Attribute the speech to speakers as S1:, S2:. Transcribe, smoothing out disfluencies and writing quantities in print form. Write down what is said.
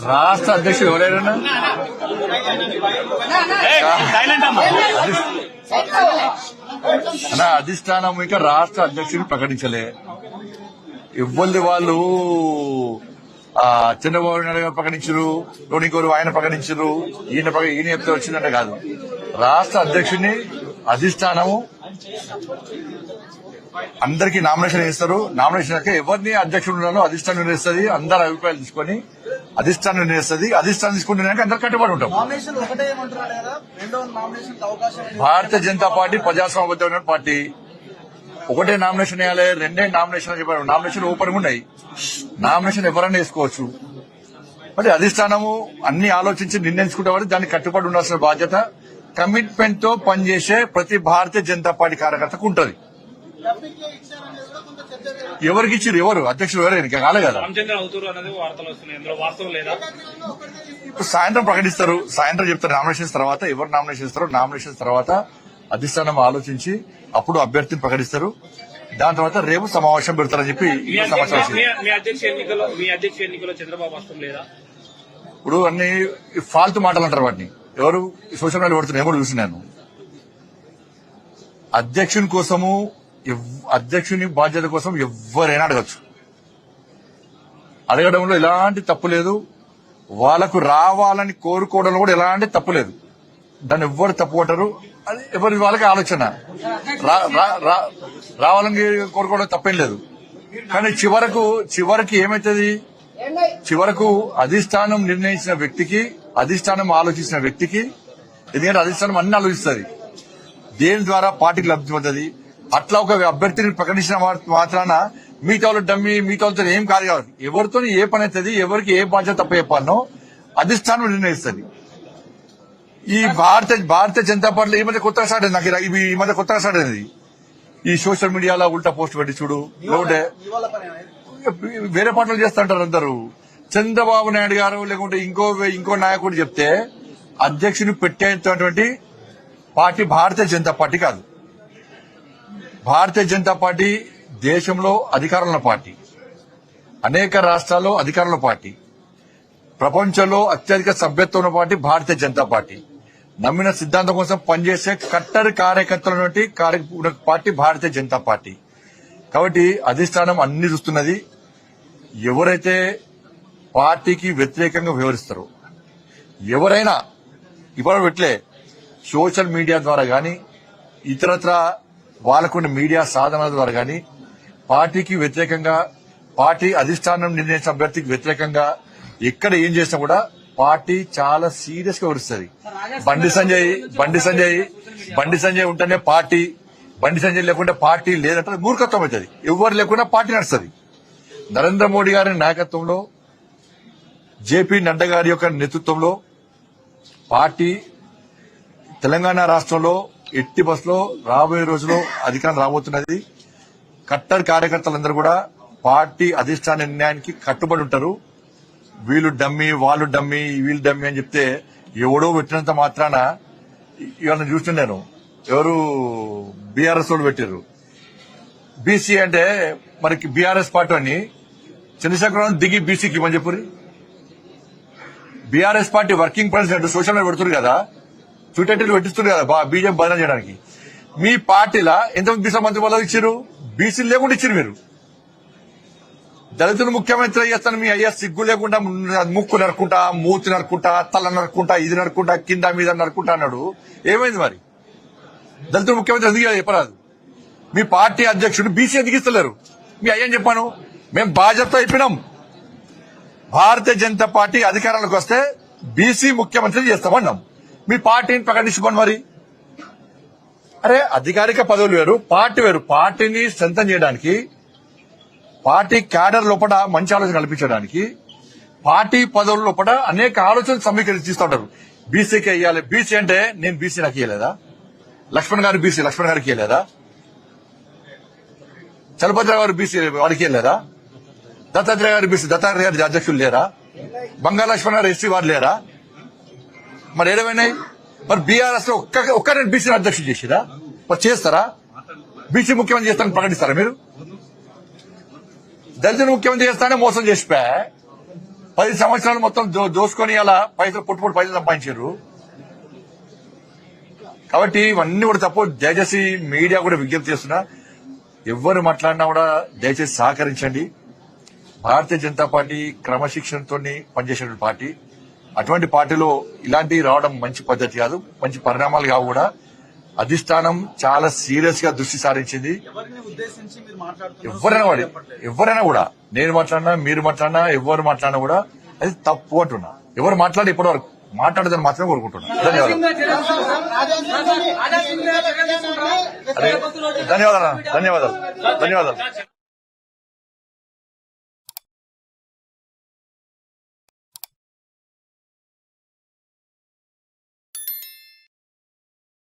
S1: రాష్ట్ర అధ్యక్షుడు ఎవరైనా అధిష్టానం ఇంకా రాష్ట్ర అధ్యక్షుడిని ప్రకటించలే. ఇవ్వండి వాళ్ళు చంద్రబాబు నాయుడు గారు ప్రకటించరు, ఇంకోరు ఆయన ప్రకటించరు, ఈయన చెప్తే వచ్చిందంటే కాదు. రాష్ట్ర అధ్యక్షుడిని అధిష్టానము అందరికీ నామినేషన్ ఇస్తారు. నామినేషన్ ఎవరిని అధ్యక్షుడు ఉన్నారో అధిష్టానం నిర్ణయిస్తుంది. అందరి అభిప్రాయాలు తీసుకొని అధిష్టానం నిర్ణయిస్తుంది. అధిష్టానం తీసుకుంటున్నాక అందరు కట్టుబడి ఉంటాం. Bharatiya Janata party ప్రజాస్వామ్యబద్ధమైన party. ఒకటే నామినేషన్ వేయాలి, రెండే నామినేషన్ చెప్పారు. నామినేషన్ ఓపెన్ ఉన్నాయి, నామినేషన్ ఎవరైనా వేసుకోవచ్చు. మరి అధిష్టానము అన్ని ఆలోచించి నిర్ణయించుకుంటే దాన్ని కట్టుబడి ఉండాల్సిన బాధ్యత కమిట్మెంట్ తో పనిచేసే ప్రతి భారతీయ జనతా పార్టీ కార్యకర్తకు ఉంటుంది. ఎవరికి ఇచ్చారు? ఎవరు అధ్యక్షుడు? ఎవరు ఇంకా కాలే కదా. సాయంత్రం ప్రకటిస్తారు, సాయంత్రం చెప్తారు. నామినేషన్స్ తర్వాత ఎవరు నామినేషన్ ఇస్తారో నామినేషన్స్ తర్వాత అధిష్టానం ఆలోచించి అప్పుడు అభ్యర్థిని ప్రకటిస్తారు. దాని తర్వాత రేపు సమావేశం పెడతారని చెప్పి సమాచారం. ఇప్పుడు అన్ని ఫాల్తు మాటలు అంటారు. వాటిని ఎవరు సోషల్ మీడియా పెడుతున్నారు ఎవరు చూసినాను. అధ్యక్షుని కోసము అధ్యక్షుని బాధ్యత కోసం ఎవరైనా అడగచ్చు. అడగడంలో ఎలాంటి తప్పు లేదు. వాళ్లకు రావాలని కోరుకోవడంలో కూడా ఎలాంటి తప్పు లేదు. దాన్ని ఎవ్వరు తప్పు పట్టరు. అది ఎవరి వాళ్ళకి ఆలోచన. రావాలని కోరుకోవడం తప్పేం లేదు. కానీ చివరికి ఏమైతుంది? చివరకు అధిష్టానం నిర్ణయించిన వ్యక్తికి, అధిష్టానం ఆలోచించిన వ్యక్తికి, ఎందుకంటే అధిష్టానం అన్ని ఆలోచిస్తుంది దేని ద్వారా పార్టీకి లబ్ధి పొందుతుంది. అట్లా ఒక అభ్యర్థిని ప్రకటించిన మాత్రాన మిగతా వాళ్ళు డమ్మి, మిగతా వాళ్ళతో ఏం కాదు కాదు. ఎవరితో ఏ పని అవుతుంది, ఎవరికి ఏ బాధ్యత తప్ప చెప్పాలనో అధిష్టానం నిర్ణయిస్తుంది. ఈ భారతీయ జనతా పార్టీలో ఈ మధ్య కొత్తగా స్టార్ట్ అయింది. నాకు ఈ మధ్య కొత్తగా స్టార్ట్ అయింది. ఈ సోషల్ మీడియాలో ఉల్టా పోస్ట్ పెట్టి చూడు, లేకుంటే వేరే పార్టీలు చేస్తుంటారు అందరూ. చంద్రబాబు నాయుడు గారు లేకుంటే ఇంకో నాయకుడు చెప్తే అధ్యక్షుని పెట్టేటువంటి పార్టీ భారతీయ జనతా పార్టీ కాదు. భారతీయ జనతా పార్టీ దేశంలో అధికారంలో పార్టీ, అనేక రాష్ట్రాల్లో అధికారంలో పార్టీ, ప్రపంచంలో అత్యధిక సభ్యత్వం ఉన్న పార్టీ భారతీయ జనతా పార్టీ. నమ్మిన సిద్ధాంతం కోసం పనిచేసే కట్టర్ కార్యకర్తల పార్టీ భారతీయ జనతా పార్టీ. కాబట్టి అధిష్టానం అన్ని చూస్తున్నది. ఎవరైతే పార్టీకి వ్యతిరేకంగా వ్యవహరిస్తారో ఎవరైనా ఇప్పుడు పెట్టలే సోషల్ మీడియా ద్వారా గాని ఇతరత్ర వాళ్ళకున్న మీడియా సాధనాల ద్వారా గాని పార్టీకి వ్యతిరేకంగా, పార్టీ అధిష్టానం నిర్ణయించిన అభ్యర్థికి వ్యతిరేకంగా ఎక్కడ ఏం చేసినా కూడా పార్టీ చాలా సీరియస్ గా వ్యవహరిస్తుంది. బండి సంజయ్ ఉంటేనే పార్టీ, బండి సంజయ్ లేకుంటే పార్టీ లేదంటే మూర్ఖత్వం అవుతుంది. ఎవరు లేకుండా పార్టీ నడుస్తుంది. నరేంద్ర మోడీ గారి నాయకత్వంలో, జేపీ నడ్డా గారి యొక్క నేతృత్వంలో పార్టీ తెలంగాణ రాష్ట్రంలో ఎట్టి బస్సులో రాబోయే రోజుల్లో అధికారం రాబోతున్నది. కట్టర్ కార్యకర్తలందరూ కూడా పార్టీ అధిష్టాన నిర్ణయానికి కట్టుబడి ఉంటారు. వీళ్ళు డమ్మి, వాళ్ళు డమ్మి, వీళ్ళు డమ్మి అని చెప్తే ఎవడో పెట్టినంత మాత్రాన ఇవాళ చూస్తున్నాను. ఎవరు బీఆర్ఎస్ వాళ్ళు పెట్టారు. బీసీ అంటే మనకి బీఆర్ఎస్ పార్టీ అని చంద్రశేఖరరావు దిగి బీసీకి ఇవ్వని చెప్పురి. B R S party working president social media పెడుతున్నారు కదా, ట్విట్టర్ పెట్టిస్తున్నారు కదా బీజేపీ బదనం చేయడానికి. మీ పార్టీలో ఎంతమంది బీసీ మంత్రి పదవి ఇచ్చారు? బీసీలు లేకుండా ఇచ్చారు. మీరు దళితులు ముఖ్యమంత్రి చేస్తాను మీ అయ్యా సిగ్గు లేకుండా ముక్కు నరుకుంటా, మూతి నరుకుంటా, తల నరుకుంటా, ఇది నరుకుంటా, కింద మీద నరుకుంటా అన్నాడు. ఏమైంది మరి? దళితులు ముఖ్యమంత్రి ఎందుకు చెప్పరాదు? మీ పార్టీ అధ్యక్షుడు బీసీ ఎందుకు ఇస్తలేరు? మీ అయ్యని చెప్పాను. మేము బాధ్యత అయిపోయినాం. భారతీయ జనతా పార్టీ అధికారంలోకి వస్తే బీసీ ముఖ్యమంత్రి చేస్తామన్నాం. మీ పార్టీని ప్రకటించుకోండి మరి. అరే అధికారిక పదవులు వేరు, పార్టీ వేరు. పార్టీని స్ట్రెంథన్ చేయడానికి, పార్టీ క్యాడర్ లోపల మంచి ఆలోచన కల్పించడానికి, పార్టీ పదవుల లోపల అనేక ఆలోచనలు సమీకరిస్తుంటారు. బీసీకి ఇవ్వాలి. బీసీ అంటే నేను బీసీ నాకు ఇవ్వలేదా? లక్ష్మణ్ గారు బీసీ, లక్ష్మణ్ గారికి ఇవ్వలేదా? చలపతిరావు గారు బీసీ, వారికి ఇవ్వలేదా? దత్తాత్రేయ గారు బీసీ, దత్తాత్రేయ గారి అధ్యక్షులు లేరా? బంగారు లక్ష్మణ్ గారు ఎస్సీ వారు లేరా? మరి ఏమైనాయి? మరి బీఆర్ఎస్ లో ఒక్కరిని బీసీ అధ్యక్షులు చేసిరా? మరి చేస్తారా? బీసీ ముఖ్యమంత్రి చేస్తానని ప్రకటిస్తారా మీరు? దళితులు ముఖ్యమంత్రి చేస్తానే మోసం చేసిపోయా 10 సంవత్సరాలు మొత్తం దోసుకొని అలా పైసలు పుట్టుపుట్టు పైసలు సంపాదించారు. కాబట్టి ఇవన్నీ కూడా తప్పు. దయచేసి మీడియా కూడా విజ్ఞప్తి చేస్తున్నా, ఎవరు మాట్లాడినా కూడా దయచేసి సహకరించండి. భారతీయ జనతా పార్టీ క్రమశిక్షణతో పనిచేసే పార్టీ. అటువంటి పార్టీలో ఇలాంటివి రావడం మంచి పద్ధతి కాదు, మంచి పరిణామాలు కావు కూడా. అధిష్టానం చాలా సీరియస్ గా దృష్టి సారించింది. ఎవరైనా కూడా నేను మాట్లాడినా మీరు మాట్లాడినా ఎవరు మాట్లాడినా కూడా అది తప్పు అంటున్నా. ఎవరు మాట్లాడి ఇప్పటి వరకు మాట్లాడదని మాత్రమే కోరుకుంటున్నా. ధన్యవాదాలు.